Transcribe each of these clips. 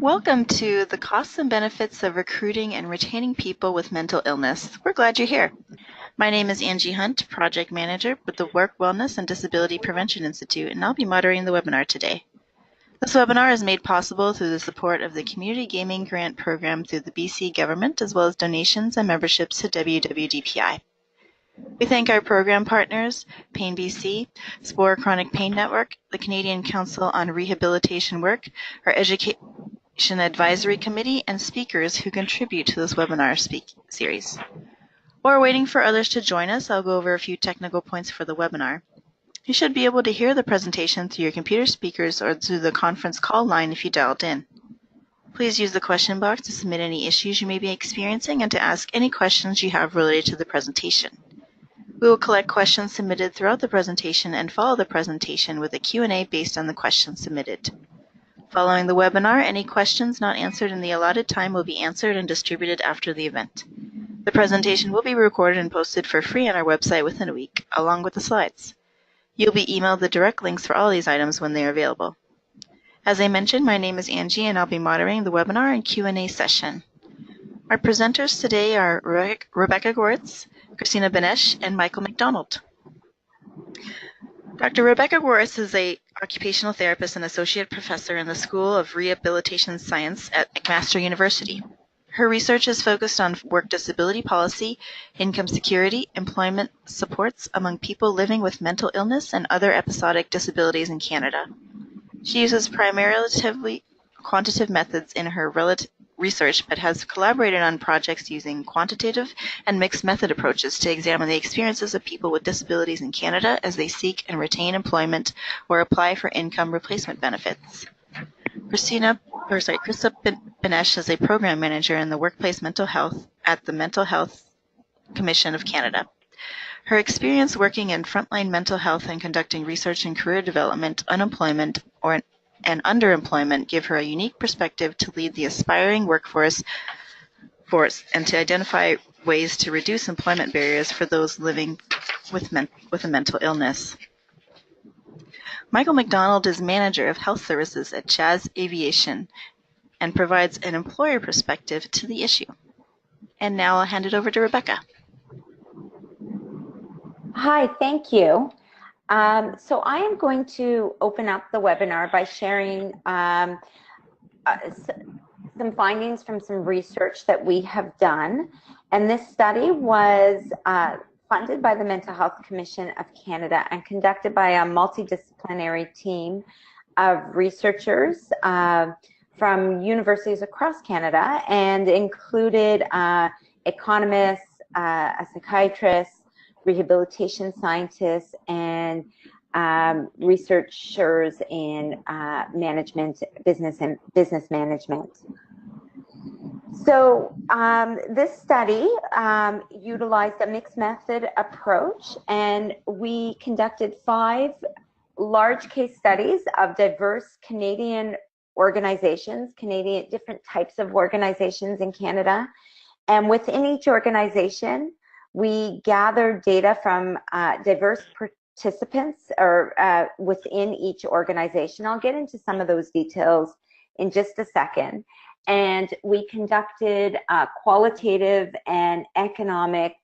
Welcome to the costs and benefits of recruiting and retaining people with mental illness. We're glad you're here. My name is Angie Hunt, Project Manager with the Work Wellness and Disability Prevention Institute, and I'll be moderating the webinar today. This webinar is made possible through the support of the Community Gaming Grant Program through the BC Government, as well as donations and memberships to WWDPI. We thank our program partners, Pain BC, Spore Chronic Pain Network, the Canadian Council on Rehabilitation Work, our Education Advisory Committee, and speakers who contribute to this webinar series. While we're waiting for others to join us, I'll go over a few technical points for the webinar. You should be able to hear the presentation through your computer speakers or through the conference call line if you dialed in. Please use the question box to submit any issues you may be experiencing and to ask any questions you have related to the presentation. We will collect questions submitted throughout the presentation and follow the presentation with a Q&A based on the questions submitted. Following the webinar, any questions not answered in the allotted time will be answered and distributed after the event. The presentation will be recorded and posted for free on our website within a week, along with the slides. You'll be emailed the direct links for all these items when they are available. As I mentioned, my name is Angie and I'll be moderating the webinar and Q&A session. Our presenters today are Rebecca Gewurtz, Krista Benes, and Michael MacDonald. Dr. Rebecca Gewurtz is an occupational therapist and associate professor in the School of Rehabilitation Science at McMaster University. Her research is focused on work disability policy, income security, employment supports among people living with mental illness and other episodic disabilities in Canada. She uses primarily quantitative methods in her research, but has collaborated on projects using quantitative and mixed method approaches to examine the experiences of people with disabilities in Canada as they seek and retain employment or apply for income replacement benefits. Krista Benes is a program manager in the workplace mental health at the Mental Health Commission of Canada. Her experience working in frontline mental health and conducting research in career development, unemployment, and underemployment give her a unique perspective to lead the aspiring workforce and to identify ways to reduce employment barriers for those living with a mental illness. Michael MacDonald is Manager of Health Services at Jazz Aviation and provides an employer perspective to the issue. And now I'll hand it over to Rebecca. Hi, thank you. So I am going to open up the webinar by sharing some findings from some research that we have done. And this study was funded by the Mental Health Commission of Canada and conducted by a multidisciplinary team of researchers from universities across Canada, and included economists, a psychiatrist, rehabilitation scientists, and researchers in management, business management. So this study utilized a mixed method approach, and we conducted 5 large case studies of diverse Canadian organizations, different types of organizations in Canada. And within each organization, we gathered data from diverse participants or within each organization. I'll get into some of those details in just a second. And we conducted qualitative and economic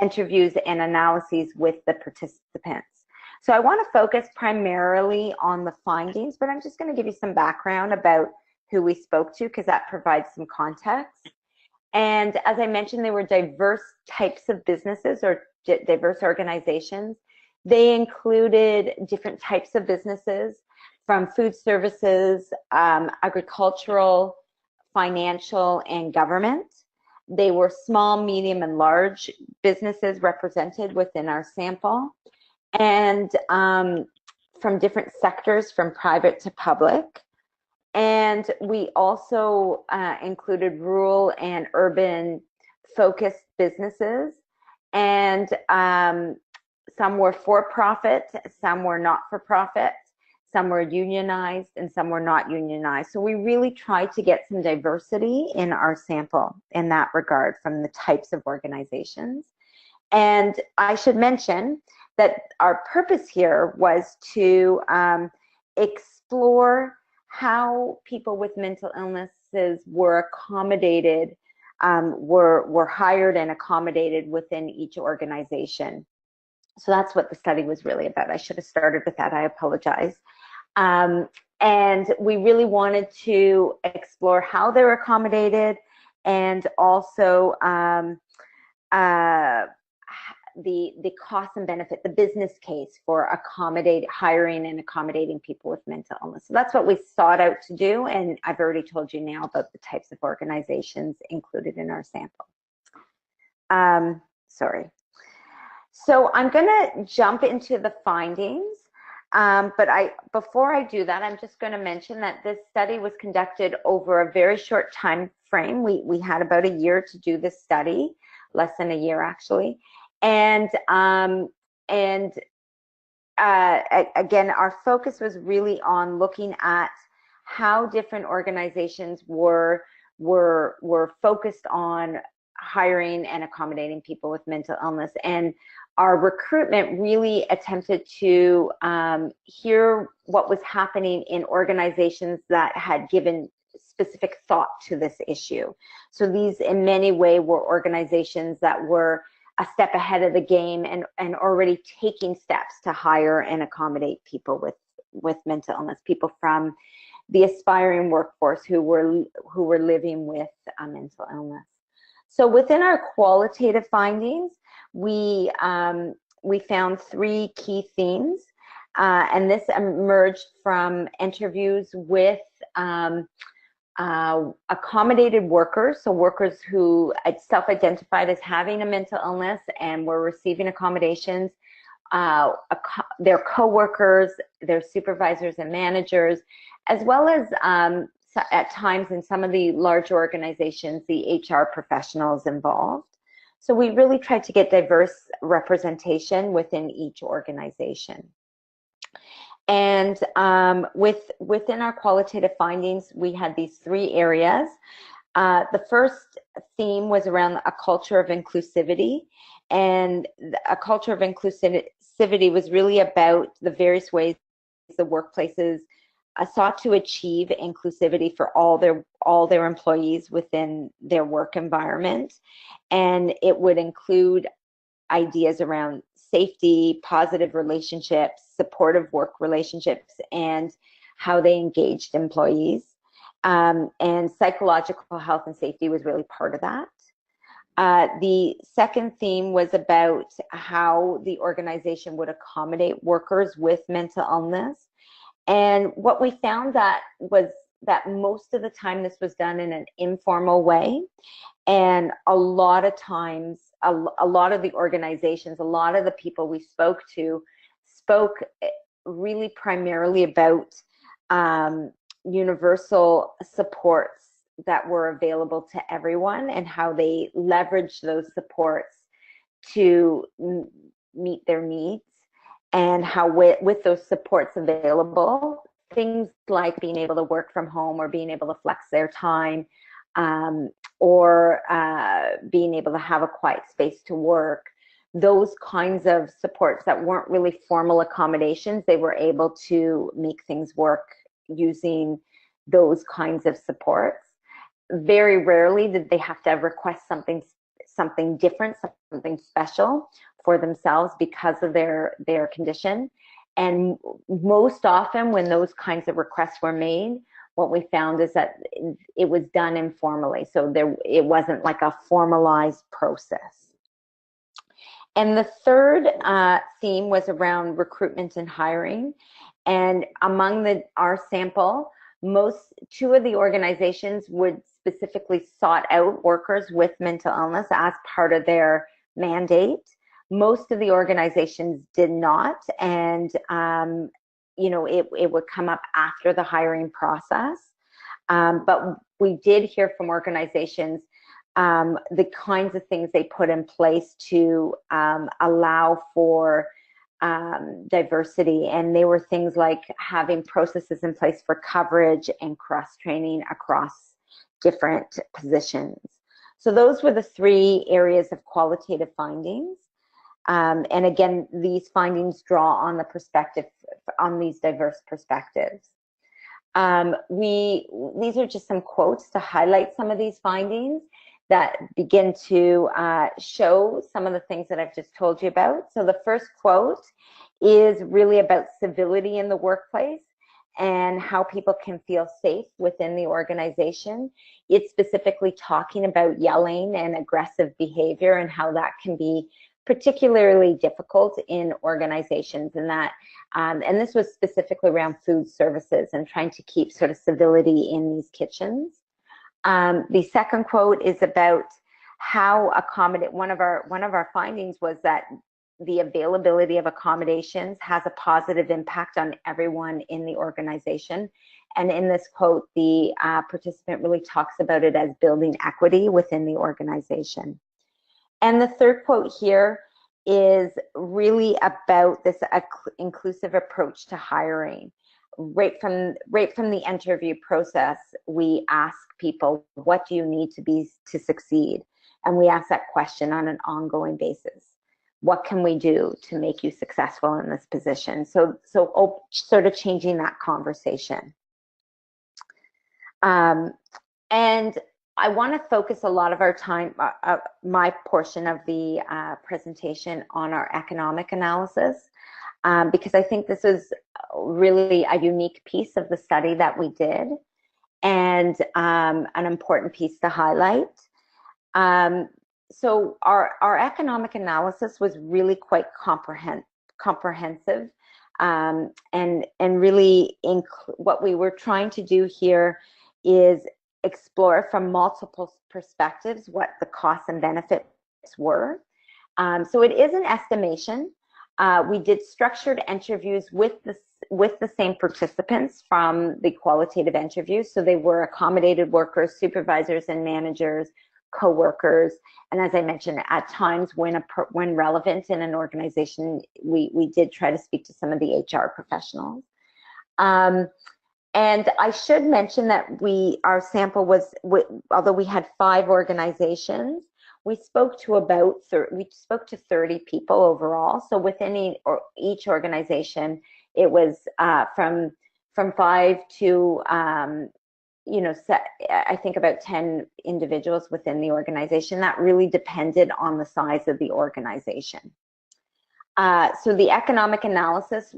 interviews and analyses with the participants. So I want to focus primarily on the findings, but I'm just going to give you some background about who we spoke to, because that provides some context. And as I mentioned, there were diverse types of businesses or diverse organizations. They included different types of businesses, from food services, agricultural, financial, and government. They were small, medium, and large businesses represented within our sample, and from different sectors, from private to public. And we also included rural and urban focused businesses, and some were for-profit, some were not-for-profit, some were unionized, and some were not unionized. So we really tried to get some diversity in our sample in that regard, from the types of organizations. And I should mention that our purpose here was to explore how people with mental illnesses were accommodated, were hired and accommodated within each organization. So that's what the study was really about. I should have started with that. I apologize. And we really wanted to explore how they were accommodated, and also the cost and benefit, the business case for hiring and accommodating people with mental illness. So that's what we sought out to do, and I've already told you now about the types of organizations included in our sample. Sorry. So I'm going to jump into the findings, but before I do that, I'm just going to mention that this study was conducted over a very short time frame. We had about a year to do this study, less than a year actually, and again, our focus was really on looking at how different organizations were focused on hiring and accommodating people with mental illness. And our recruitment really attempted to hear what was happening in organizations that had given specific thought to this issue. So these in many ways were organizations that were a step ahead of the game and already taking steps to hire and accommodate people with mental illness, people from the aspiring workforce who were living with a mental illness. So within our qualitative findings, we found three key themes, and this emerged from interviews with accommodated workers, so workers who self-identified as having a mental illness and were receiving accommodations, their co-workers, their supervisors and managers, as well as at times in some of the larger organizations, the HR professionals involved. So we really tried to get diverse representation within each organization. And within our qualitative findings, we had these three areas. The first theme was around a culture of inclusivity, and a culture of inclusivity was really about the various ways the workplaces sought to achieve inclusivity for all their employees within their work environment, and it would include ideas around safety, positive relationships, supportive work relationships, and how they engaged employees. And psychological health and safety was really part of that. The second theme was about how the organization would accommodate workers with mental illness. And what we found was that most of the time this was done in an informal way. And a lot of times, a lot of the organizations, a lot of the people we spoke to spoke really primarily about universal supports that were available to everyone and how they leveraged those supports to meet their needs, and how with those supports available, things like being able to work from home or being able to flex their time, or being able to have a quiet space to work, those kinds of supports that weren't really formal accommodations, they were able to make things work using those kinds of supports. Very rarely did they have to request something different, something special for themselves because of their condition. And most often when those kinds of requests were made, what we found is that it was done informally. So it wasn't like a formalized process. And the third theme was around recruitment and hiring. And among our sample, two of the organizations would specifically sought out workers with mental illness as part of their mandate. Most of the organizations did not, and it would come up after the hiring process. But we did hear from organizations the kinds of things they put in place to allow for diversity, and they were things like having processes in place for coverage and cross-training across different positions. So those were the three areas of qualitative findings. And again, these findings draw on the perspective, on these diverse perspectives. These are just some quotes to highlight some of these findings that begin to show some of the things that I've just told you about. So the first quote is really about civility in the workplace and how people can feel safe within the organization. It's specifically talking about yelling and aggressive behavior and how that can be particularly difficult in organizations, and that and this was specifically around food services and trying to keep sort of civility in these kitchens. The second quote is about how one of our findings was that the availability of accommodations has a positive impact on everyone in the organization. And in this quote, the participant really talks about it as building equity within the organization. And the third quote here is really about this inclusive approach to hiring. Right from the interview process, we ask people, what do you need to succeed? And we ask that question on an ongoing basis. What can we do to make you successful in this position? So sort of changing that conversation. And I want to focus a lot of our time, my portion of the presentation, on our economic analysis, because I think this is really a unique piece of the study that we did, and an important piece to highlight. So our economic analysis was really quite comprehensive, and really what we were trying to do here is explore from multiple perspectives what the costs and benefits were. So it is an estimation. We did structured interviews with the same participants from the qualitative interviews. So they were accommodated workers, supervisors and managers, co-workers, and as I mentioned, at times when relevant in an organization, we did try to speak to some of the HR professionals. And I should mention that our sample was, although we had 5 organizations, we spoke to 30 people overall. So within each organization, it was from 5 to I think about 10 individuals within the organization. That really depended on the size of the organization. So the economic analysis,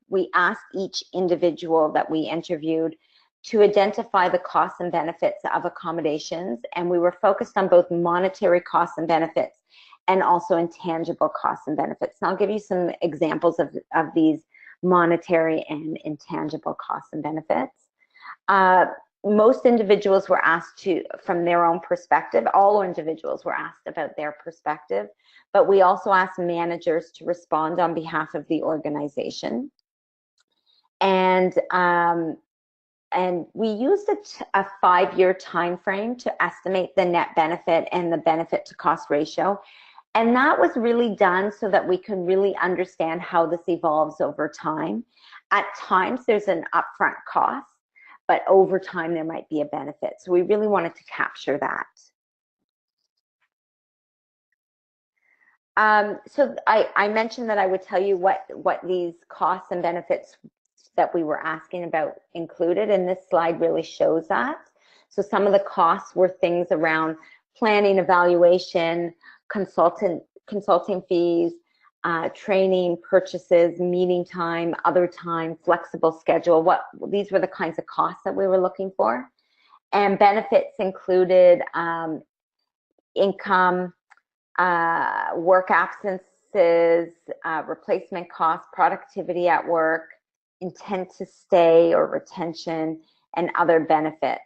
we asked each individual that we interviewed to identify the costs and benefits of accommodations, and we were focused on both monetary costs and benefits and also intangible costs and benefits. And I'll give you some examples of these monetary and intangible costs and benefits. Most individuals were asked from their own perspective. All individuals were asked about their perspective, but we also asked managers to respond on behalf of the organization. And we used a 5-year time frame to estimate the net benefit and the benefit to cost ratio. And that was really done so that we could really understand how this evolves over time. At times, there's an upfront cost, but over time, there might be a benefit. So we really wanted to capture that. So I mentioned that I would tell you what these costs and benefits that we were asking about included, and this slide really shows that. So some of the costs were things around planning, evaluation, consulting fees, training, purchases, meeting time, other time, flexible schedule. These were the kinds of costs that we were looking for. And benefits included income, work absences, replacement costs, productivity at work, intent to stay or retention, and other benefits.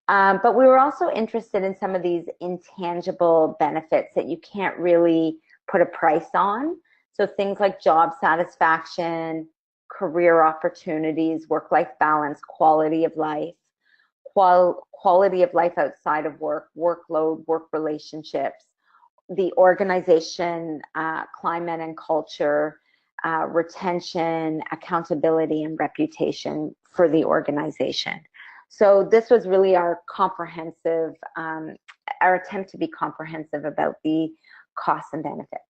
But we were also interested in some of these intangible benefits that you can't really put a price on. So things like job satisfaction, career opportunities, work-life balance, quality of life, quality of life outside of work, workload, work relationships, the organization, climate and culture, retention, accountability, and reputation for the organization. So this was really our attempt to be comprehensive about the costs and benefits.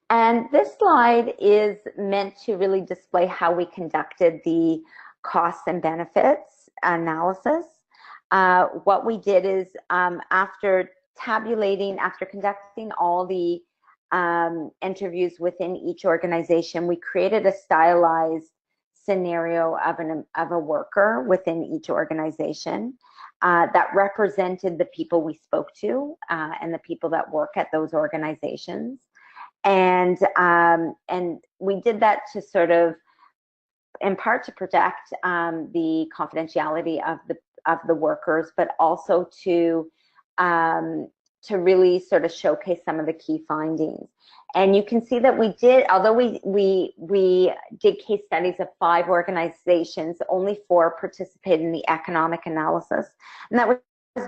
And this slide is meant to really display how we conducted the costs and benefits analysis. What we did is after conducting all the interviews within each organization, we created a stylized scenario of a worker within each organization that represented the people we spoke to and the people that work at those organizations. And we did that to sort of, in part, to protect the confidentiality of the workers, but also to really sort of showcase some of the key findings. And you can see that we did, although we did case studies of 5 organizations, only 4 participated in the economic analysis, and that was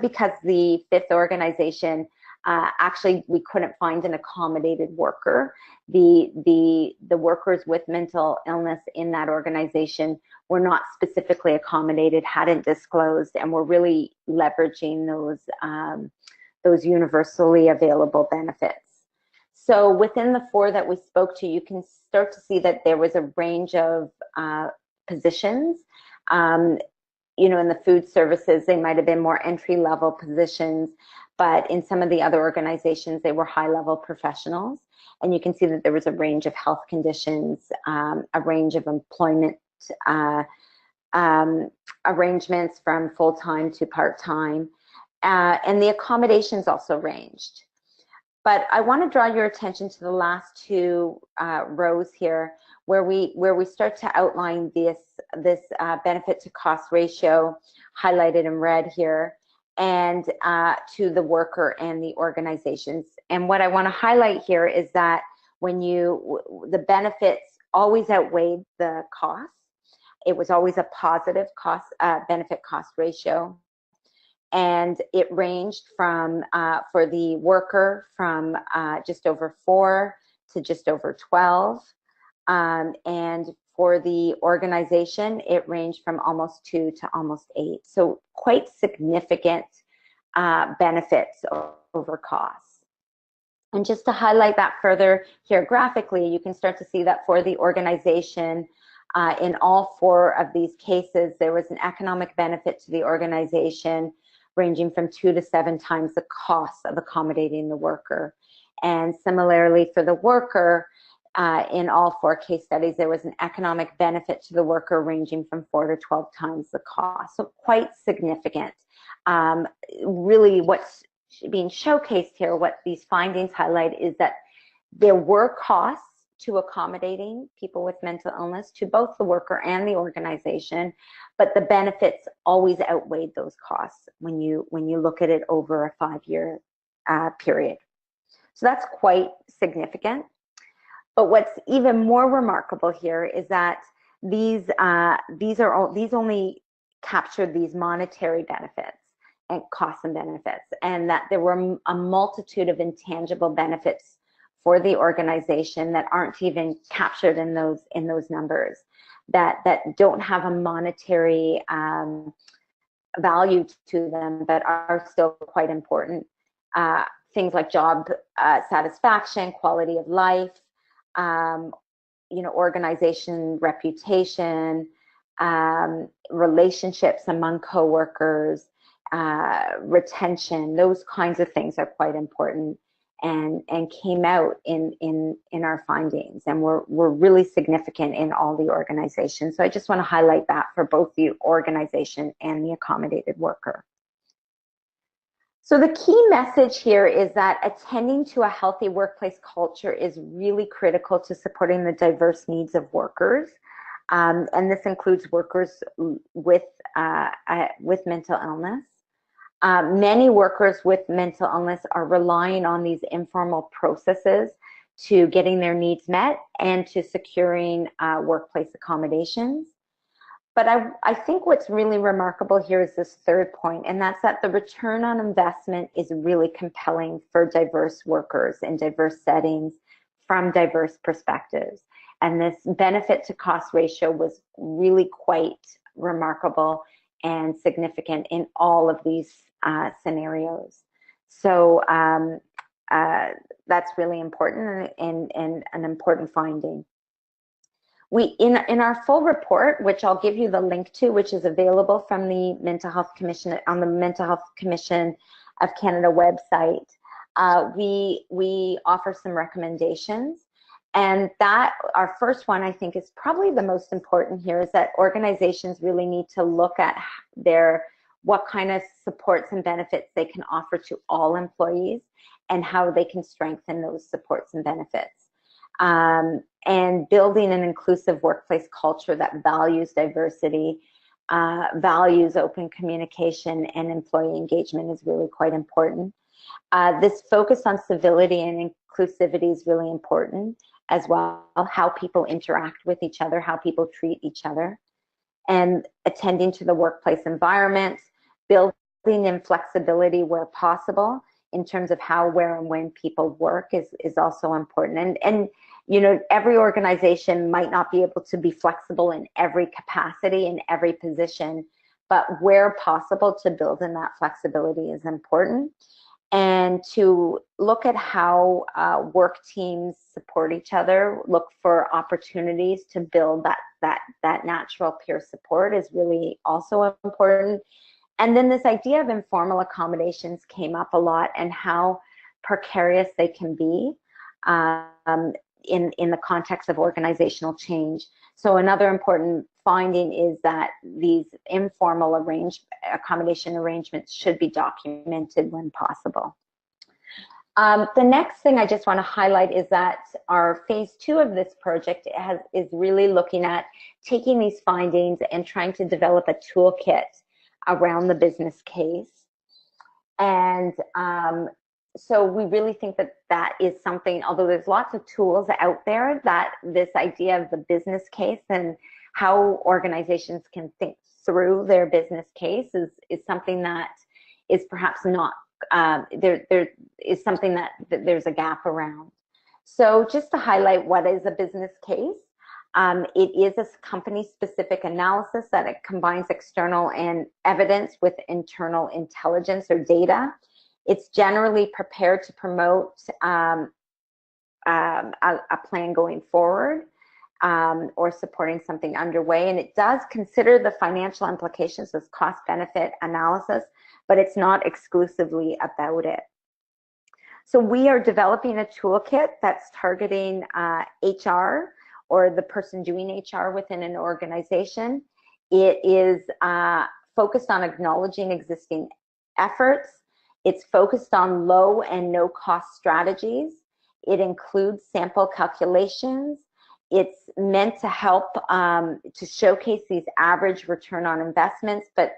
because the 5th organization actually we couldn't find an accommodated worker. The workers with mental illness in that organization were not specifically accommodated, hadn't disclosed, and were really leveraging those universally available benefits. So within the 4 that we spoke to, you can start to see that there was a range of positions. You know, in the food services, they might have been more entry-level positions, but in some of the other organizations, they were high-level professionals. And you can see that there was a range of health conditions, a range of employment arrangements from full-time to part-time, and the accommodations also ranged. But I want to draw your attention to the last 2 rows here, where we start to outline this benefit to cost ratio, highlighted in red here, and to the worker and the organizations. And what I want to highlight here is that when the benefits always outweighed the costs. It was always a positive benefit cost ratio. And it ranged from, for the worker, from just over 4 to just over 12. And for the organization, it ranged from almost 2 to almost 8. So quite significant benefits over costs. And just to highlight that further here graphically, you can start to see that for the organization, in all 4 of these cases, there was an economic benefit to the organization ranging from 2 to 7 times the cost of accommodating the worker. And similarly for the worker, in all 4 case studies, there was an economic benefit to the worker ranging from 4 to 12 times the cost. So quite significant. Really what's being showcased here, what these findings highlight, is that there were costs to accommodating people with mental illness to both the worker and the organization, but the benefits always outweighed those costs when you look at it over a 5-year period. So that's quite significant. But what's even more remarkable here is that these only captured these monetary benefits and costs and benefits, and that there were a multitude of intangible benefits for the organization that aren't even captured in those numbers, that don't have a monetary value to them, but are still quite important. Things like job satisfaction, quality of life, organization reputation, relationships among coworkers, retention. Those kinds of things are quite important, and came out in our findings, and were really significant in all the organizations. So I just want to highlight that for both the organization and the accommodated worker. So the key message here is that attending to a healthy workplace culture is really critical to supporting the diverse needs of workers. And this includes workers with mental illness. Many workers with mental illness are relying on these informal processes to getting their needs met and to securing workplace accommodations. But I think what's really remarkable here is this third point, and that's that the return on investment is really compelling for diverse workers in diverse settings from diverse perspectives. And this benefit to cost ratio was really quite remarkable and significant in all of these scenarios. So that's really important and an important finding. We in our full report, which I'll give you the link to, which is available from the Mental Health Commission on the Mental Health Commission of Canada website, we offer some recommendations. And that our first one, I think, is probably the most important here, is that organizations really need to look at what kind of supports and benefits they can offer to all employees and how they can strengthen those supports and benefits. And building an inclusive workplace culture that values diversity, values open communication and employee engagement is really quite important. This focus on civility and inclusivity is really important as well, how people interact with each other, how people treat each other, and attending to the workplace environment, building in flexibility where possible in terms of how, where, and when people work is also important. And you know, every organization might not be able to be flexible in every capacity, in every position, but where possible to build in that flexibility is important. And to look at how work teams support each other, look for opportunities to build that natural peer support is really also important. And then this idea of informal accommodations came up a lot, and how precarious they can be in the context of organizational change. So another important finding is that these informal accommodation arrangements should be documented when possible. The next thing I just want to highlight is that our phase 2 of this project is really looking at taking these findings and trying to develop a toolkit around the business case. And so we really think that is something, although there's lots of tools out there, that this idea of the business case and how organizations can think through their business case is something that is perhaps not, there is something that there's a gap around. So just to highlight what is a business case, it is a company-specific analysis that it combines external and evidence with internal intelligence or data. It's generally prepared to promote a plan going forward or supporting something underway. And it does consider the financial implications as cost-benefit analysis, but it's not exclusively about it. So we are developing a toolkit that's targeting HR, or the person doing HR within an organization. It is focused on acknowledging existing efforts. It's focused on low and no cost strategies. It includes sample calculations. It's meant to help to showcase these average return on investments, but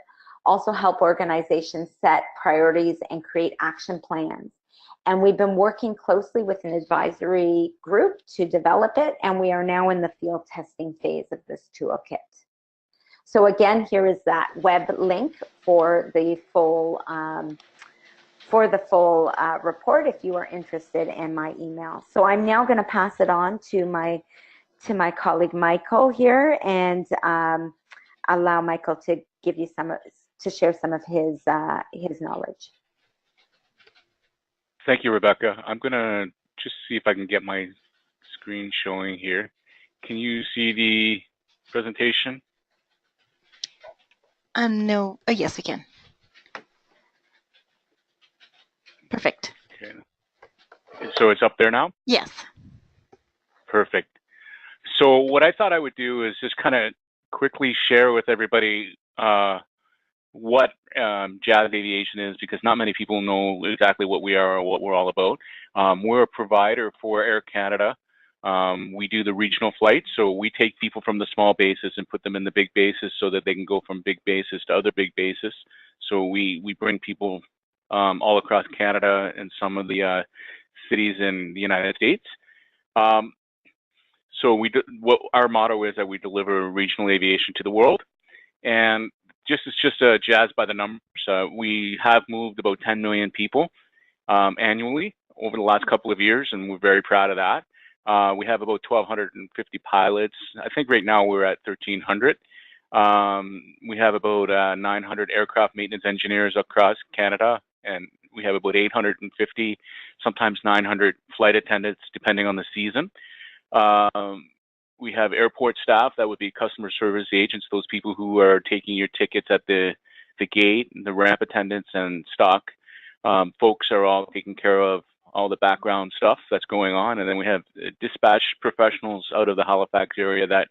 also help organizations set priorities and create action plans. And we've been working closely with an advisory group to develop it, and we are now in the field testing phase of this toolkit. So again, here is that web link for the full report if you are interested, in my email. So I'm now going to pass it on to my colleague Michael here, and allow Michael to give you to share some of his knowledge. Thank you, Rebecca. I'm going to just see if I can get my screen showing here. Can you see the presentation? No. Oh, yes, I can. Perfect. Okay. So it's up there now? Yes. Perfect. So what I thought I would do is just kind of quickly share with everybody what Jazz Aviation is, because not many people know exactly what we are or what we're all about. We're a provider for Air Canada. We do the regional flights, so we take people from the small bases and put them in the big bases so that they can go from big bases to other big bases. So we bring people all across Canada and some of the cities in the United States. So what our motto is that we deliver regional aviation to the world. And it's just a jazz by the numbers. We have moved about 10 million people annually over the last couple of years, and we're very proud of that. We have about 1,250 pilots. I think right now we're at 1,300. We have about 900 aircraft maintenance engineers across Canada and we have about 850, sometimes 900 flight attendants, depending on the season. We have airport staff, that would be customer service agents, those people who are taking your tickets at the gate, the ramp attendants and stock folks are all taking care of all the background stuff that's going on. And then we have dispatch professionals out of the Halifax area that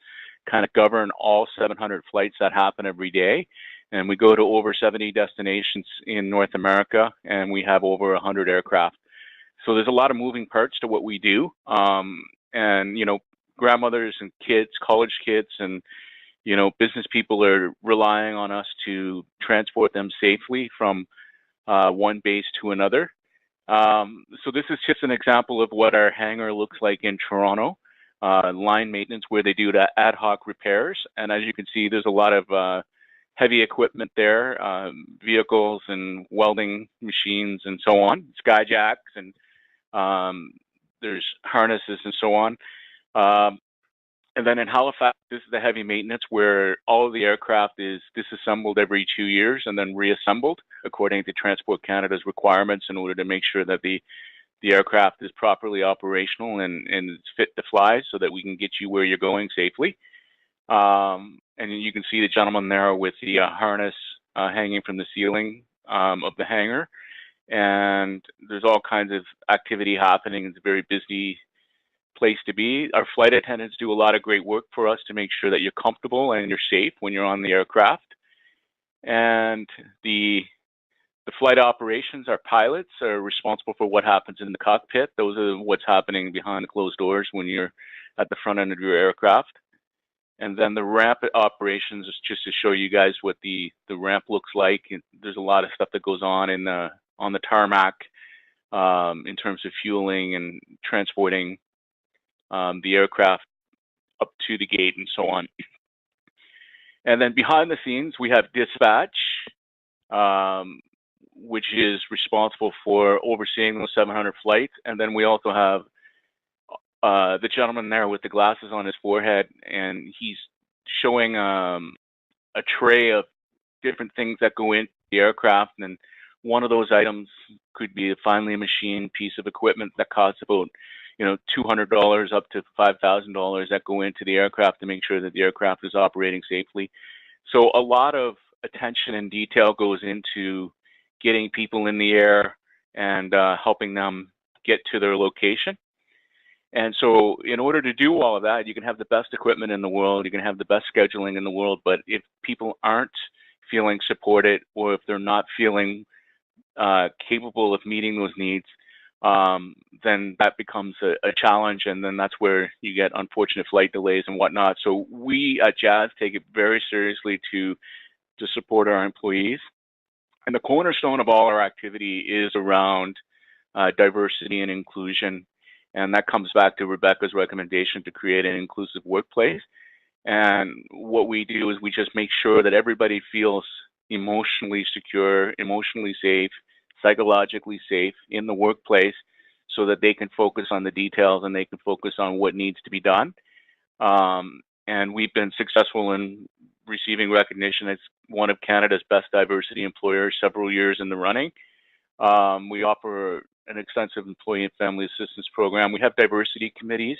kind of govern all 700 flights that happen every day. And we go to over 70 destinations in North America, and we have over 100 aircraft. So there's a lot of moving parts to what we do. And, you know, grandmothers and kids, college kids, and, you know, business people are relying on us to transport them safely from one base to another. So this is just an example of what our hangar looks like in Toronto, line maintenance, where they do the ad hoc repairs. And as you can see, there's a lot of heavy equipment there, vehicles and welding machines and so on, skyjacks, and there's harnesses and so on. And then in Halifax, this is the heavy maintenance where all of the aircraft is disassembled every 2 years and then reassembled according to Transport Canada's requirements in order to make sure that the aircraft is properly operational and it's fit to fly so that we can get you where you're going safely. And you can see the gentleman there with the harness hanging from the ceiling of the hangar. And there's all kinds of activity happening. It's a very busy place to be. Our flight attendants do a lot of great work for us to make sure that you're comfortable and you're safe when you're on the aircraft. And the flight operations, our pilots are responsible for what happens in the cockpit. Those are what's happening behind the closed doors when you're at the front end of your aircraft. And then the ramp operations is just to show you guys what the ramp looks like. There's a lot of stuff that goes on the tarmac in terms of fueling and transporting the aircraft up to the gate and so on. And then behind the scenes, we have dispatch, which is responsible for overseeing those 700 flights. And then we also have the gentleman there with the glasses on his forehead, and he's showing a tray of different things that go into the aircraft. And one of those items could be a finely machined piece of equipment that costs about, you know, $200 up to $5,000 that go into the aircraft to make sure that the aircraft is operating safely. So a lot of attention and detail goes into getting people in the air and helping them get to their location. And so in order to do all of that, you can have the best equipment in the world, you can have the best scheduling in the world, but if people aren't feeling supported, or if they're not feeling capable of meeting those needs, then that becomes a challenge, and then that's where you get unfortunate flight delays and whatnot. So we at Jazz take it very seriously to support our employees. And the cornerstone of all our activity is around diversity and inclusion. And that comes back to Rebecca's recommendation to create an inclusive workplace. And what we do is we just make sure that everybody feels emotionally secure, emotionally safe, psychologically safe in the workplace, so that they can focus on the details and they can focus on what needs to be done. And we've been successful in receiving recognition as one of Canada's best diversity employers several years in the running. We offer an extensive employee and family assistance program. We have diversity committees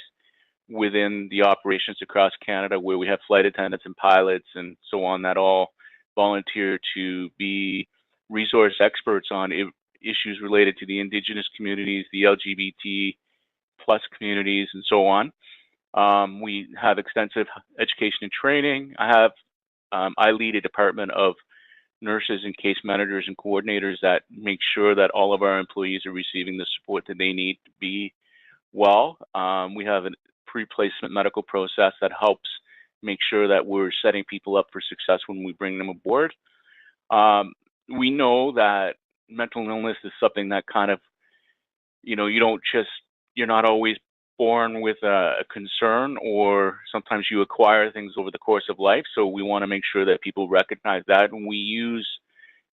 within the operations across Canada where we have flight attendants and pilots and so on that all volunteer to be resource experts on issues related to the Indigenous communities, the LGBT plus communities, and so on. We have extensive education and training. I lead a department of nurses and case managers and coordinators that make sure that all of our employees are receiving the support that they need to be well. We have a pre-placement medical process that helps make sure that we're setting people up for success when we bring them aboard. We know that mental illness is something that kind of, you know, you're not always born with a concern, or sometimes you acquire things over the course of life. So we want to make sure that people recognize that. And we use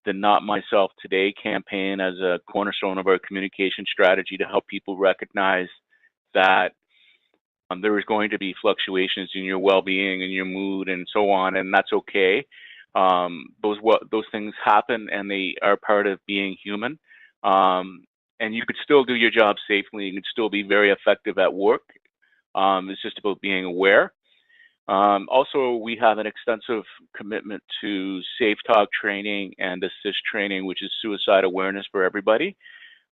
the Not Myself Today campaign as a cornerstone of our communication strategy to help people recognize that there is going to be fluctuations in your well-being and your mood and so on, and that's okay. Those things happen, and they are part of being human. And you could still do your job safely. You could still be very effective at work. It's just about being aware. Also, we have an extensive commitment to safe talk training and assist training, which is suicide awareness for everybody.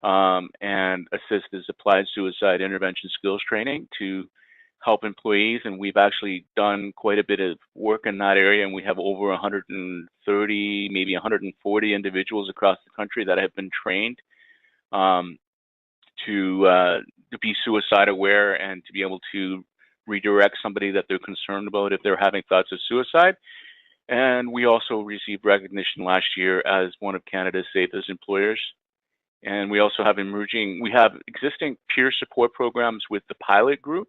And assist is applied suicide intervention skills training to help employees. And we've actually done quite a bit of work in that area. And we have over 130, maybe 140 individuals across the country that have been trained to be suicide aware and to be able to redirect somebody that they're concerned about if they're having thoughts of suicide. And we also received recognition last year as one of Canada's safest employers. And we also have existing peer support programs with the pilot group,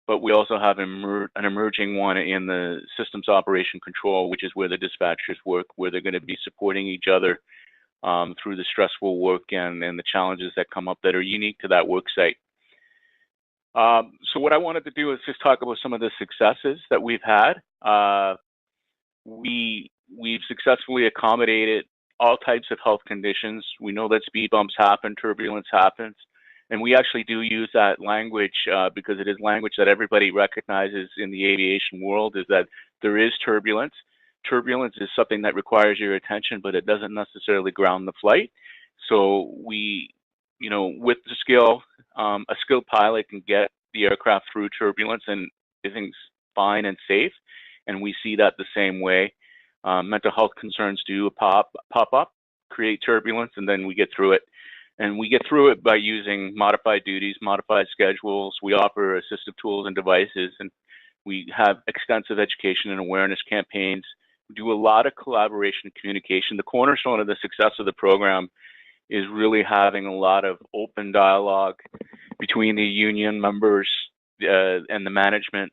but we also have an emerging one in the systems operation control, which is where the dispatchers work, where they're going to be supporting each other through the stressful work and the challenges that come up that are unique to that work site. So what I wanted to do is just talk about some of the successes that we've had. We've successfully accommodated all types of health conditions. We know that speed bumps happen, turbulence happens, and we actually do use that language because it is language that everybody recognizes in the aviation world, is that there is turbulence. Turbulence is something that requires your attention, but it doesn't necessarily ground the flight. So we, with the skill, a skilled pilot can get the aircraft through turbulence and everything's fine and safe. And we see that the same way. Mental health concerns do pop up, create turbulence, and then we get through it. And we get through it by using modified duties, modified schedules. We offer assistive tools and devices, and we have extensive education and awareness campaigns. We do a lot of collaboration and communication. The cornerstone of the success of the program is really having a lot of open dialogue between the union members and the management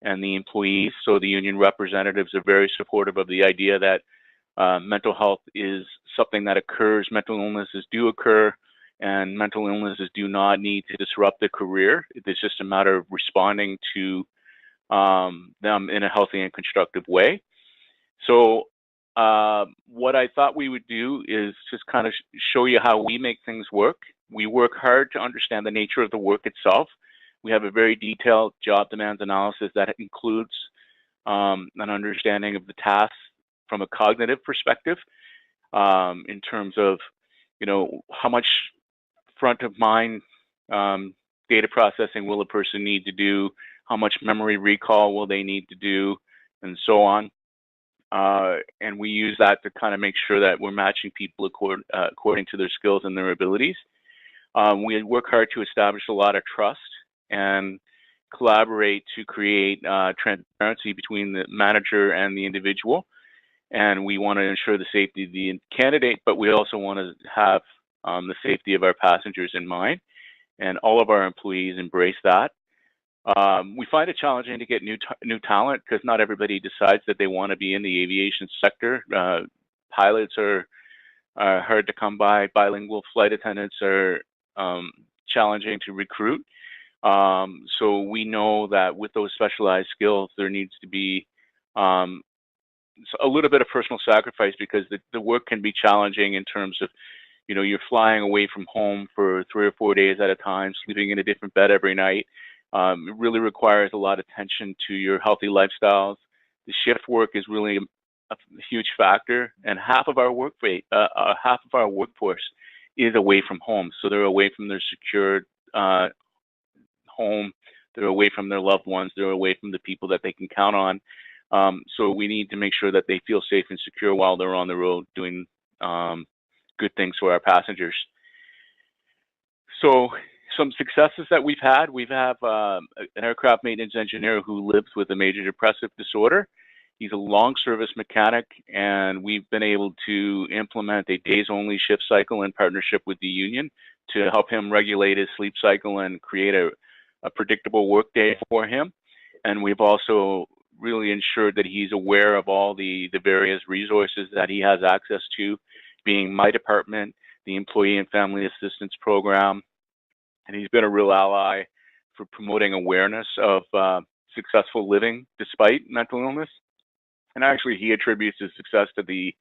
and the employees. So the union representatives are very supportive of the idea that mental health is something that occurs. Mental illnesses do occur, and mental illnesses do not need to disrupt the career. It's just a matter of responding to them in a healthy and constructive way. So what I thought we would do is just kind of show you how we make things work. We work hard to understand the nature of the work itself. We have a very detailed job demands analysis that includes an understanding of the tasks from a cognitive perspective in terms of, how much front of mind data processing will a person need to do, how much memory recall will they need to do, and so on. And we use that to kind of make sure that we're matching people according to their skills and their abilities. We work hard to establish a lot of trust and collaborate to create transparency between the manager and the individual. And we want to ensure the safety of the candidate, but we also want to have the safety of our passengers in mind. And all of our employees embrace that. We find it challenging to get new talent because not everybody decides that they want to be in the aviation sector. Pilots are hard to come by. Bilingual flight attendants are challenging to recruit. So we know that with those specialized skills, there needs to be a little bit of personal sacrifice because the work can be challenging in terms of, you're flying away from home for 3 or 4 days at a time, sleeping in a different bed every night. It really requires a lot of attention to your healthy lifestyles. The shift work is really a huge factor, and half of our workforce is away from home. So they're away from their secured home, they're away from their loved ones, they're away from the people that they can count on. So we need to make sure that they feel safe and secure while they're on the road doing good things for our passengers. So some successes that we have an aircraft maintenance engineer who lives with a major depressive disorder. He's a long service mechanic, and we've been able to implement a days only shift cycle in partnership with the union to help him regulate his sleep cycle and create a predictable work day for him. And we've also really ensured that he's aware of all the various resources that he has access to, being my department, the Employee and Family Assistance Program. And he's been a real ally for promoting awareness of successful living despite mental illness. And actually, he attributes his success to the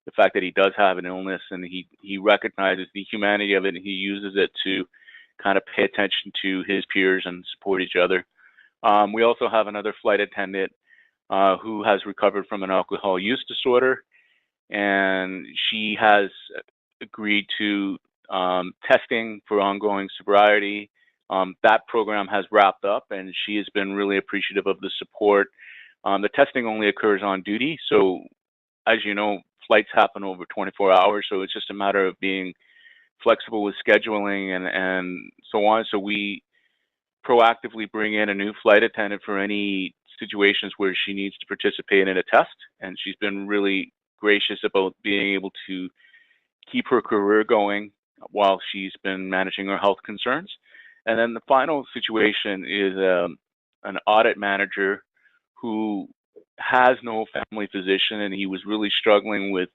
the fact that he does have an illness, and he recognizes the humanity of it, and he uses it to kind of pay attention to his peers and support each other. We also have another flight attendant who has recovered from an alcohol use disorder, and she has agreed to testing for ongoing sobriety. That program has wrapped up, and she has been really appreciative of the support. The testing only occurs on duty, so as you know, flights happen over 24 hours, so it's just a matter of being flexible with scheduling and so on. So we proactively bring in a new flight attendant for any situations where she needs to participate in a test, and she's been really gracious about being able to keep her career going while she's been managing her health concerns. And then the final situation is an audit manager who has no family physician, and he was really struggling with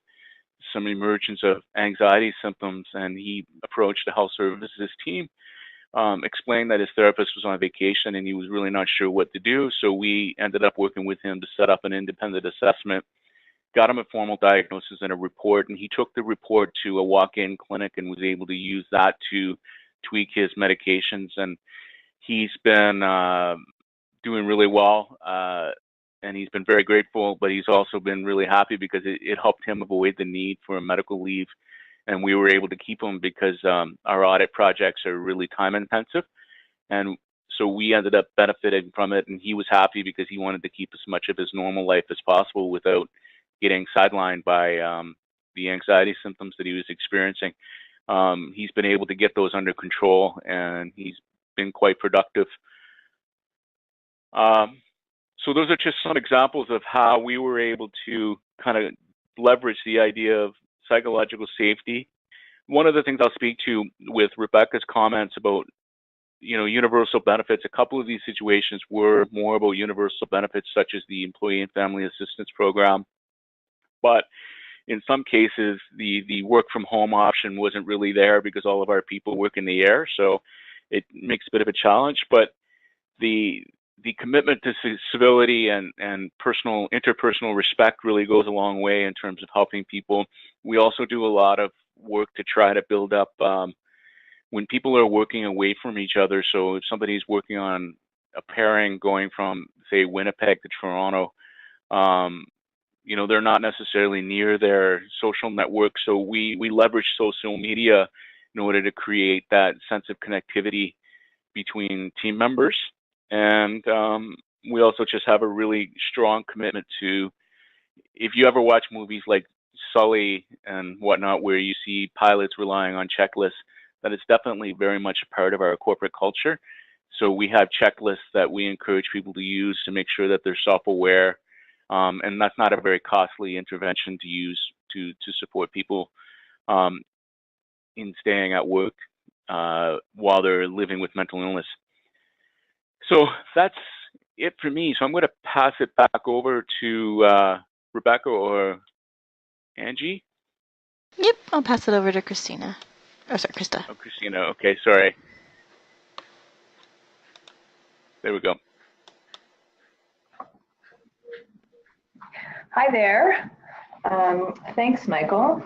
some emergence of anxiety symptoms, and he approached the health services team, explained that his therapist was on vacation and he was really not sure what to do. So we ended up working with him to set up an independent assessment, got him a formal diagnosis and a report, and he took the report to a walk-in clinic and was able to use that to tweak his medications. And he's been doing really well, and he's been very grateful, but he's also been really happy because it helped him avoid the need for a medical leave. And we were able to keep him because our audit projects are really time intensive. And so we ended up benefiting from it, and he was happy because he wanted to keep as much of his normal life as possible without getting sidelined by the anxiety symptoms that he was experiencing. He's been able to get those under control, and he's been quite productive. So those are just some examples of how we were able to kind of leverage the idea of psychological safety. One of the things I'll speak to with Rebecca's comments about, universal benefits, a couple of these situations were more about universal benefits, such as the Employee and Family Assistance Program. But in some cases, the work from home option wasn't really there because all of our people work in the air. So it makes a bit of a challenge, but the commitment to civility and interpersonal respect really goes a long way in terms of helping people. We also do a lot of work to try to build up when people are working away from each other. So if somebody's working on a pairing going from, say, Winnipeg to Toronto, they're not necessarily near their social network. So we leverage social media in order to create that sense of connectivity between team members. And we also just have a really strong commitment to, if you ever watch movies like Sully and whatnot, where you see pilots relying on checklists, that is definitely very much a part of our corporate culture. So we have checklists that we encourage people to use to make sure that they're self-aware. And that's not a very costly intervention to use to support people in staying at work while they're living with mental illness. So that's it for me. So I'm going to pass it back over to Rebecca or Angie. Yep, I'll pass it over to Christina. Oh, sorry, Krista. Oh, Christina. Okay, sorry. There we go. Hi there. Thanks, Michael.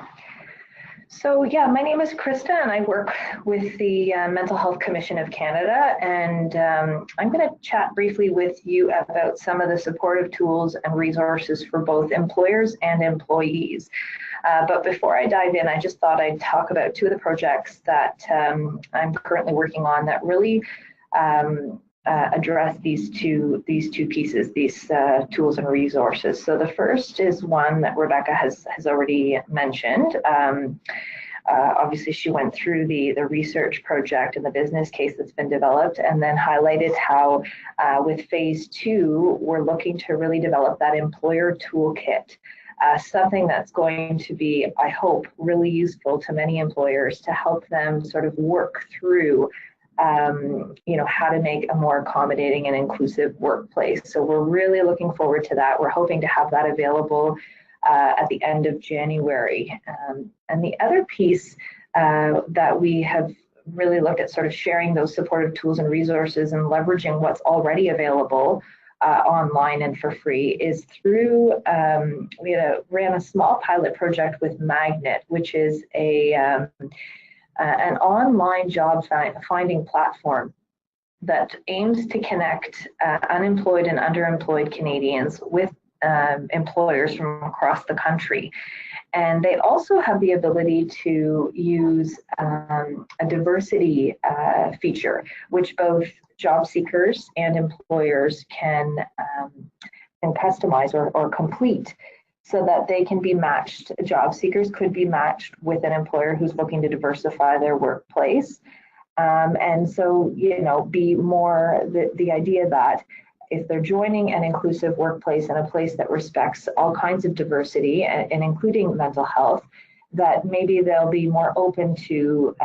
So yeah, my name is Krista, and I work with the Mental Health Commission of Canada, and I'm going to chat briefly with you about some of the supportive tools and resources for both employers and employees. But before I dive in, I just thought I'd talk about two of the projects that I'm currently working on that really address these two pieces, these tools and resources. So the first is one that Rebecca has already mentioned. Obviously, she went through the research project and the business case that's been developed, and then highlighted how with phase 2, we're looking to really develop that employer toolkit. Something that's going to be, I hope, really useful to many employers to help them sort of work through how to make a more accommodating and inclusive workplace. So we're really looking forward to that. We're hoping to have that available at the end of January. And the other piece that we have really looked at sort of sharing those supportive tools and resources and leveraging what's already available online and for free is through, we ran a small pilot project with Magnet, which is an online job finding platform that aims to connect unemployed and underemployed Canadians with employers from across the country. And they also have the ability to use a diversity feature, which both job seekers and employers can customize or complete so that they can be matched. Job seekers could be matched with an employer who's looking to diversify their workplace. And so, be more the idea that if they're joining an inclusive workplace and a place that respects all kinds of diversity and including mental health, that maybe they'll be more open to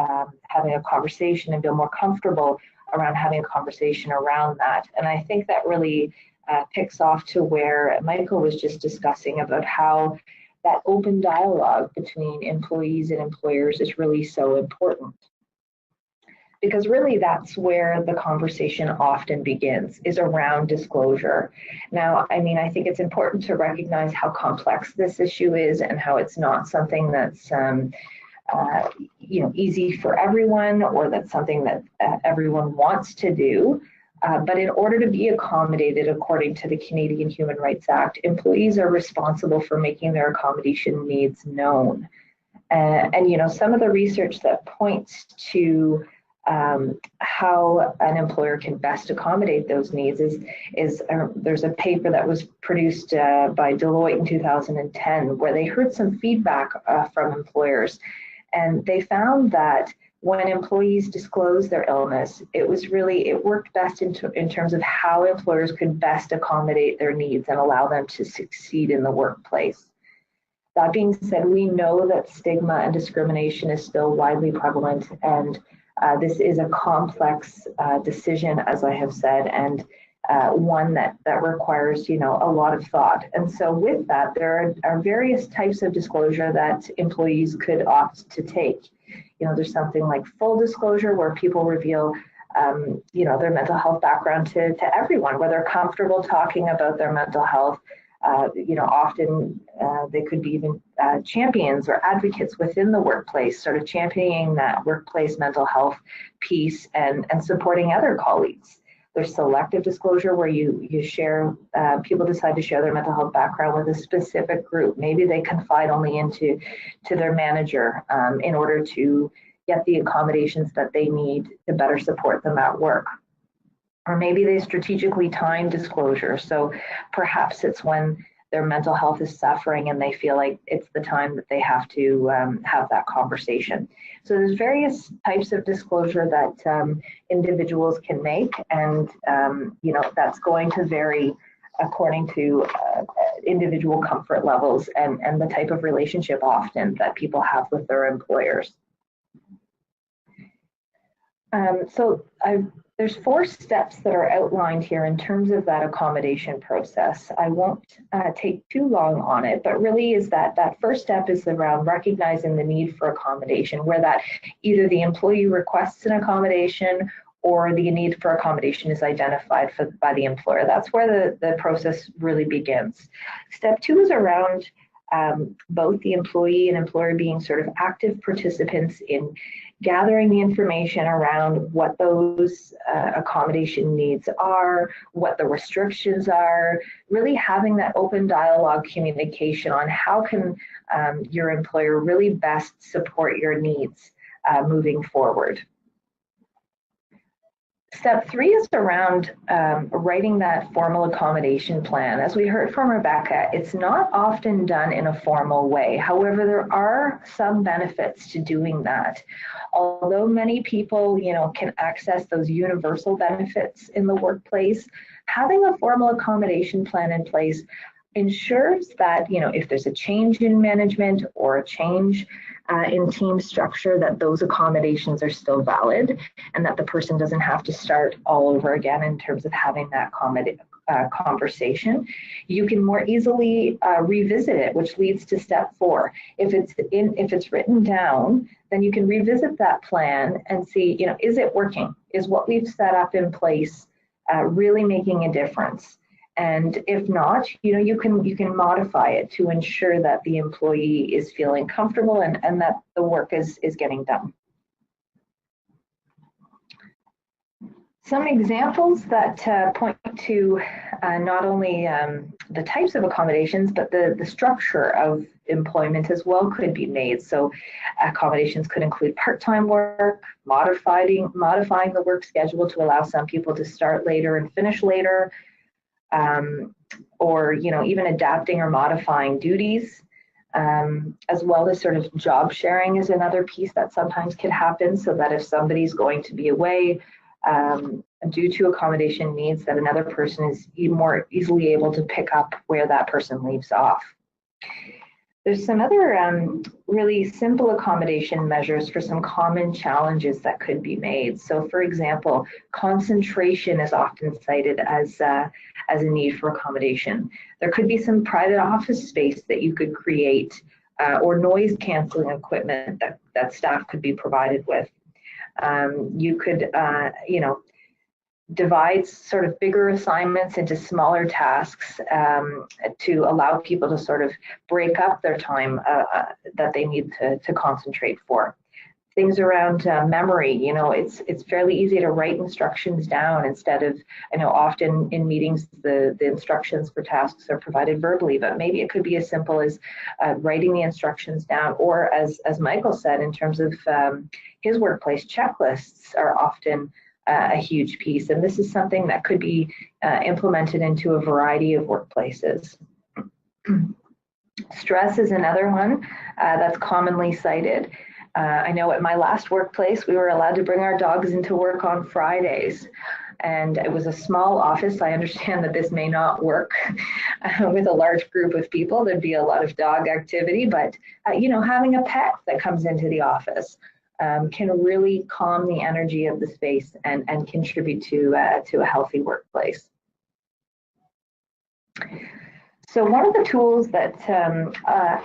having a conversation and feel more comfortable around having a conversation around that. And I think that really picks off to where Michael was just discussing about how that open dialogue between employees and employers is really so important. Because really that's where the conversation often begins, is around disclosure. Now, I mean, I think it's important to recognize how complex this issue is and how it's not something that's easy for everyone, or that's something that everyone wants to do. But in order to be accommodated according to the Canadian Human Rights Act, employees are responsible for making their accommodation needs known. And some of the research that points to how an employer can best accommodate those needs is there's a paper that was produced by Deloitte in 2010 where they heard some feedback from employers, and they found that when employees disclosed their illness, it worked best in terms of how employers could best accommodate their needs and allow them to succeed in the workplace. That being said, we know that stigma and discrimination is still widely prevalent, and this is a complex decision, as I have said, and one that requires, a lot of thought. And so with that, there are various types of disclosure that employees could opt to take. There's something like full disclosure, where people reveal, their mental health background to everyone, where they're comfortable talking about their mental health. Often they could be even champions or advocates within the workplace, sort of championing that workplace mental health piece and supporting other colleagues. There's selective disclosure, where you share, people decide to share their mental health background with a specific group. Maybe they confide only to their manager in order to get the accommodations that they need to better support them at work. Or maybe they strategically time disclosure. So perhaps it's when their mental health is suffering and they feel like it's the time that they have to have that conversation. So there's various types of disclosure that individuals can make, and that's going to vary according to individual comfort levels and the type of relationship often that people have with their employers. There's 4 steps that are outlined here in terms of that accommodation process. I won't take too long on it, but really is that first step is around recognizing the need for accommodation, where that either the employee requests an accommodation or the need for accommodation is identified by the employer. That's where the process really begins. Step 2 is around both the employee and employer being sort of active participants in gathering the information around what those accommodation needs are, what the restrictions are, really having that open dialogue communication on how can your employer really best support your needs moving forward. Step 3 is around writing that formal accommodation plan. As we heard from Rebecca, it's not often done in a formal way. However, there are some benefits to doing that. Although many people, can access those universal benefits in the workplace, having a formal accommodation plan in place ensures that, if there's a change in management or a change in team structure, that those accommodations are still valid and that the person doesn't have to start all over again in terms of having that conversation. You can more easily revisit it, which leads to step 4. If it's written down, then you can revisit that plan and see, is it working? Is what we've set up in place really making a difference? And if not, you can modify it to ensure that the employee is feeling comfortable and that the work is getting done. Some examples that point to not only the types of accommodations, but the structure of employment as well could be made. So accommodations could include part-time work, modifying the work schedule to allow some people to start later and finish later, or even adapting or modifying duties, as well as sort of job sharing is another piece that sometimes could happen, so that if somebody's going to be away, due to accommodation needs, that another person is more easily able to pick up where that person leaves off. There's some other really simple accommodation measures for some common challenges that could be made. So for example, concentration is often cited as a need for accommodation. There could be some private office space that you could create, or noise canceling equipment that staff could be provided with. You could, divide sort of bigger assignments into smaller tasks to allow people to sort of break up their time that they need to concentrate for. Things around memory, it's fairly easy to write instructions down instead of, often in meetings the instructions for tasks are provided verbally, but maybe it could be as simple as writing the instructions down, or as Michael said, in terms of his workplace, checklists are often a huge piece, and this is something that could be implemented into a variety of workplaces. Stress is another one that's commonly cited. I know at my last workplace, we were allowed to bring our dogs into work on Fridays, and it was a small office. I understand that this may not work with a large group of people. There'd be a lot of dog activity, but having a pet that comes into the office can really calm the energy of the space and contribute to a healthy workplace. So one of the tools that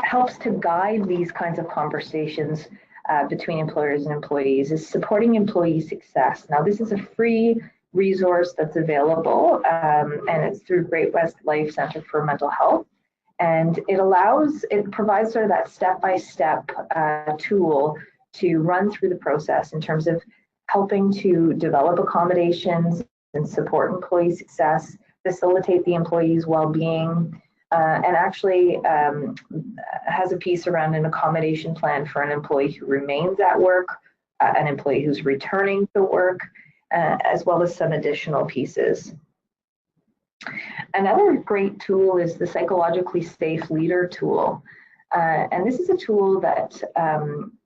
helps to guide these kinds of conversations between employers and employees is supporting employee success. Now, this is a free resource that's available, and it's through Great West Life Center for Mental Health. And it provides sort of that step-by-step tool to run through the process in terms of helping to develop accommodations and support employee success, facilitate the employee's well-being, and actually has a piece around an accommodation plan for an employee who remains at work, an employee who's returning to work, as well as some additional pieces. Another great tool is the Psychologically Safe Leader tool. And this is a tool that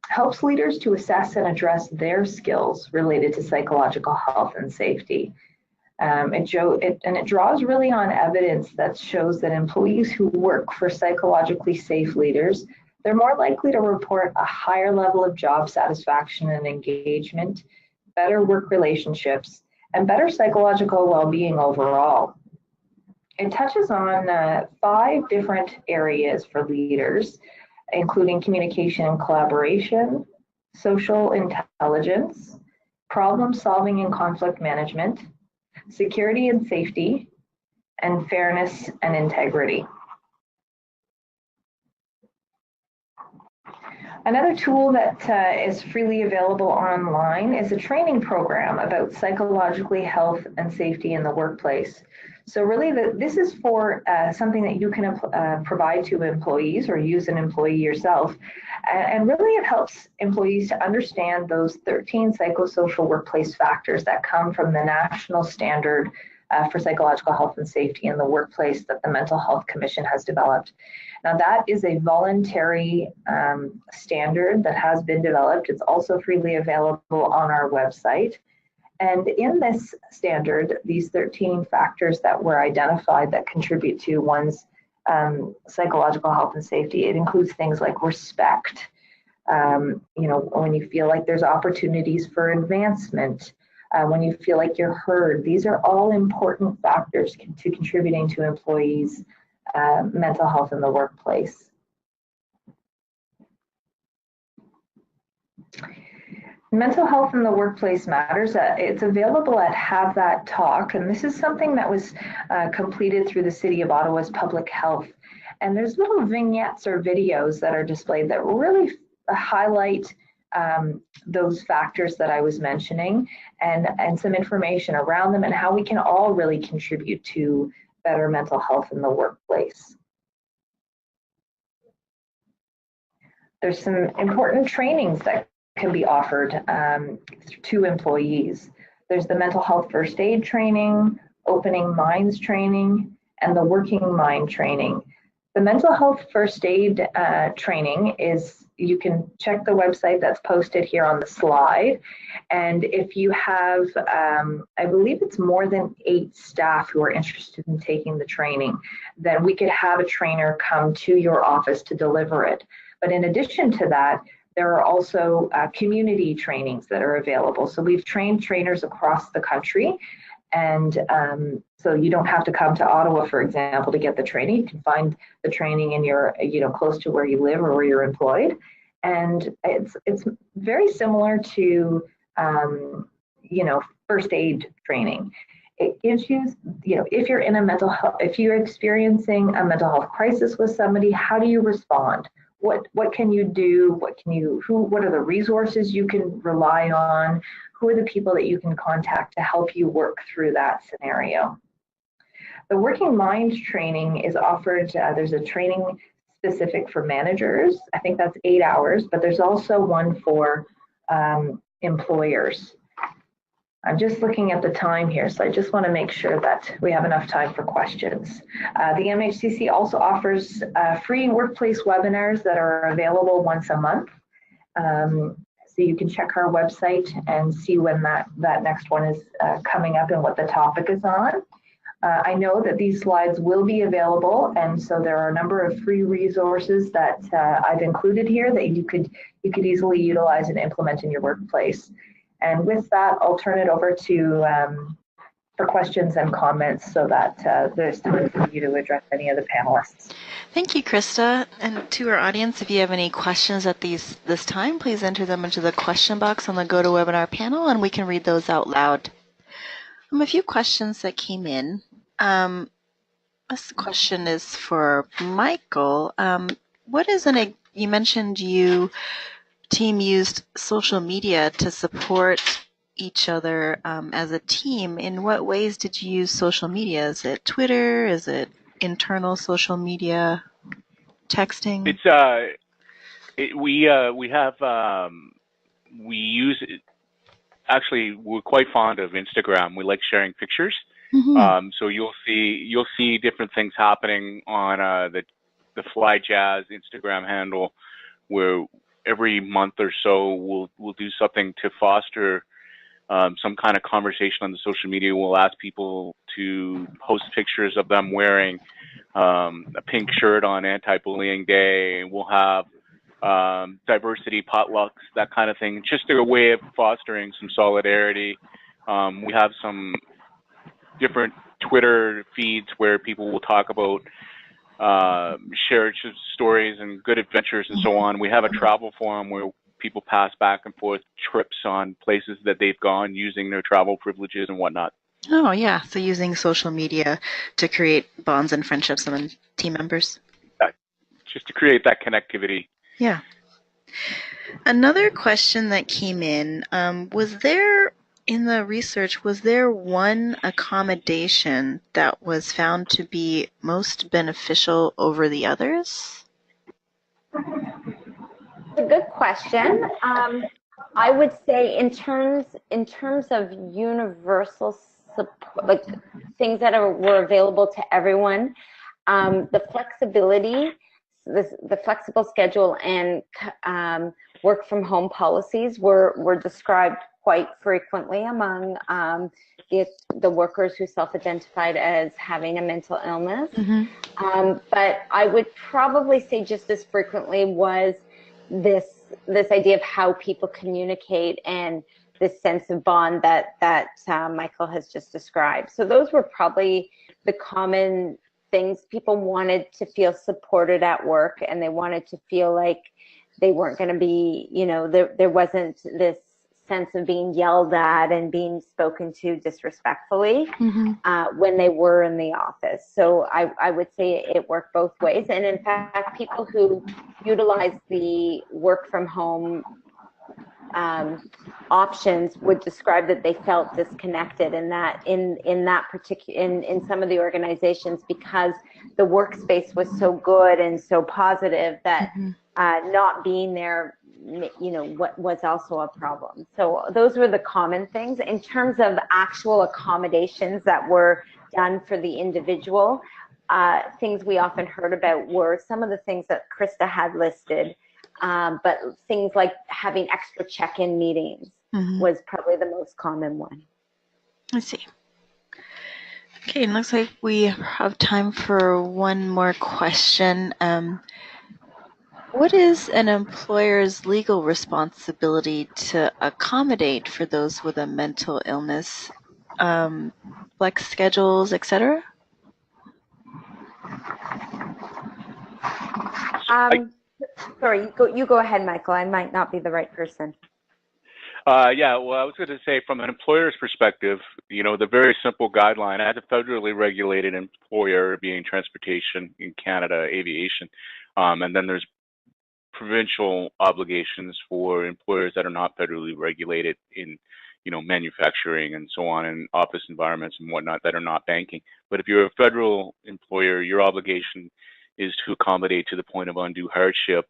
helps leaders to assess and address their skills related to psychological health and safety. It draws really on evidence that shows that employees who work for psychologically safe leaders, they're more likely to report a higher level of job satisfaction and engagement, better work relationships, and better psychological well-being overall. It touches on 5 different areas for leaders, including communication and collaboration, social intelligence, problem solving and conflict management, security and safety, and fairness and integrity. Another tool that is freely available online is a training program about psychologically health and safety in the workplace. So really this is for something that you can provide to employees or use an employee yourself. And really it helps employees to understand those 13 psychosocial workplace factors that come from the national standard for psychological health and safety in the workplace that the Mental Health Commission has developed. Now that is a voluntary standard that has been developed. It's also freely available on our website. And in this standard, these 13 factors that were identified that contribute to one's psychological health and safety, it includes things like respect, when you feel like there's opportunities for advancement, when you feel like you're heard. These are all important factors to contributing to employees' mental health in the workplace. Mental health in the workplace matters. It's available at Have That Talk, and this is something that was completed through the City of Ottawa's Public Health. And there's little vignettes or videos that are displayed that really highlight those factors that I was mentioning, and some information around them and how we can all really contribute to better mental health in the workplace. There's some important trainings that can be offered to employees. There's the mental health first aid training, opening minds training, and the working mind training. The mental health first aid training is, you can check the website that's posted here on the slide. And if you have, I believe it's more than 8 staff who are interested in taking the training, then we could have a trainer come to your office to deliver it. But in addition to that, there are also community trainings that are available. So we've trained trainers across the country, and so you don't have to come to Ottawa, for example, to get the training. You can find the training in your, close to where you live or where you're employed. And it's very similar to, first aid training. It gives you, if you're in a mental health, if you're experiencing a mental health crisis with somebody, how do you respond? What can you do? What are the resources you can rely on? Who are the people that you can contact to help you work through that scenario? The working mind training is offered, there's a training specific for managers. I think that's 8 hours, but there's also one for employers. I'm just looking at the time here, so I just want to make sure that we have enough time for questions. The MHCC also offers free workplace webinars that are available once a month. So you can check our website and see when that next one is coming up and what the topic is on. I know that these slides will be available, and so there are a number of free resources that I've included here that you could easily utilize and implement in your workplace. And with that, I'll turn it over to for questions and comments so that there's time for you to address any of the panelists. Thank you, Krista. And to our audience, if you have any questions at this time, please enter them into the question box on the GoToWebinar panel, and we can read those out loud. A few questions that came in. This question is for Michael. You mentioned team used social media to support each other as a team. In what ways did you use social media? Is it Twitter? Is it internal social media, texting? We're quite fond of Instagram. We like sharing pictures. Mm-hmm. So you'll see different things happening on the Fly Jazz Instagram handle, where every month or so we'll do something to foster some kind of conversation on the social media. We'll ask people to post pictures of them wearing a pink shirt on Anti-Bullying Day. We'll have diversity potlucks, that kind of thing, just a way of fostering some solidarity. We have some different Twitter feeds where people will talk about shared stories and good adventures and so on. We have a travel forum where people pass back and forth trips on places that they've gone using their travel privileges and whatnot. Oh, yeah. So using social media to create bonds and friendships among team members. Just to create that connectivity. Yeah. Another question that came in, was there one accommodation that was found to be most beneficial over the others? A good question. I would say in terms of universal support, like things that were available to everyone, the flexibility, the flexible schedule, and work from home policies were described quite frequently among the workers who self-identified as having a mental illness. Mm-hmm. But I would probably say just as frequently was this idea of how people communicate and this sense of bond that Michael has just described. So those were probably the common things. People wanted to feel supported at work, and they wanted to feel like they weren't going to be, there wasn't this sense of being yelled at and being spoken to disrespectfully Mm-hmm. when they were in the office. So I would say it worked both ways. And in fact, people who utilize the work from home options would describe that they felt disconnected in some of the organizations, because the workspace was so good and so positive that not being there, what was also a problem. So those were the common things. In terms of actual accommodations that were done for the individual, things we often heard about were some of the things that Krista had listed. But things like having extra check-in meetings was probably the most common one. I see. Okay, it looks like we have time for one more question. What is an employer's legal responsibility to accommodate for those with a mental illness, flex schedules, etc.? Sorry, you go ahead, Michael. I might not be the right person. Yeah, well, I was going to say, from an employer's perspective, the very simple guideline, as a federally regulated employer, being transportation in Canada, aviation, and then there's provincial obligations for employers that are not federally regulated in, manufacturing and so on, and office environments and whatnot that are not banking. But if you're a federal employer, your obligation is to accommodate to the point of undue hardship.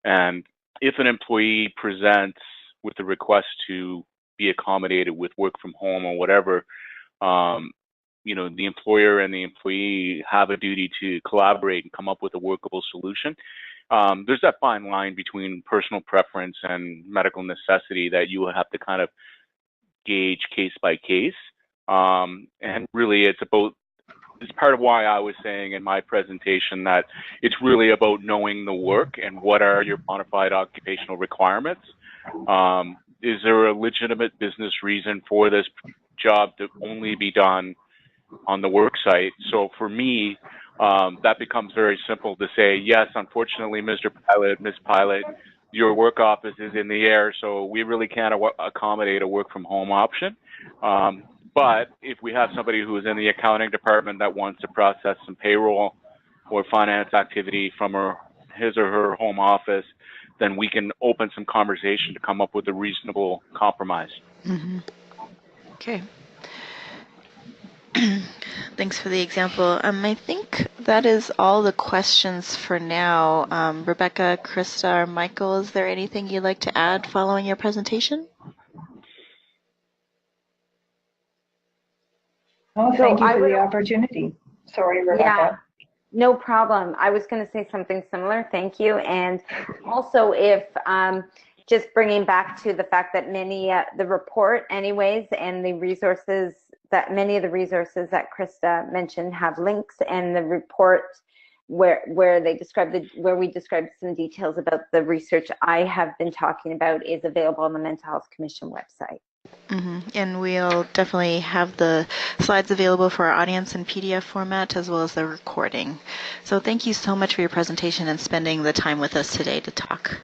And if an employee presents with a request to be accommodated with work from home or whatever, the employer and the employee have a duty to collaborate and come up with a workable solution. There's that fine line between personal preference and medical necessity that you will have to kind of gauge case by case. And really, it's part of why I was saying in my presentation that it's really about knowing the work and what are your bona fide occupational requirements. Is there a legitimate business reason for this job to only be done on the work site? So for me, that becomes very simple to say, yes, unfortunately, Mr. Pilot, Ms. Pilot, your work office is in the air, so we really can't accommodate a work from home option. But if we have somebody who is in the accounting department that wants to process some payroll or finance activity from his or her home office, then we can open some conversation to come up with a reasonable compromise. Mm-hmm. Okay. Thanks for the example. I think that is all the questions for now. Rebecca, Krista, or Michael, is there anything you'd like to add following your presentation? Oh, thank you for the opportunity. Sorry, Rebecca. Yeah, no problem. I was going to say something similar. Thank you. And also, if just bringing back to the fact that the report anyways, and the resources that many of the resources that Krista mentioned have links, and the report where we described some details about the research I have been talking about is available on the Mental Health Commission website. Mm-hmm. And we'll definitely have the slides available for our audience in PDF format, as well as the recording. So thank you so much for your presentation and spending the time with us today to talk.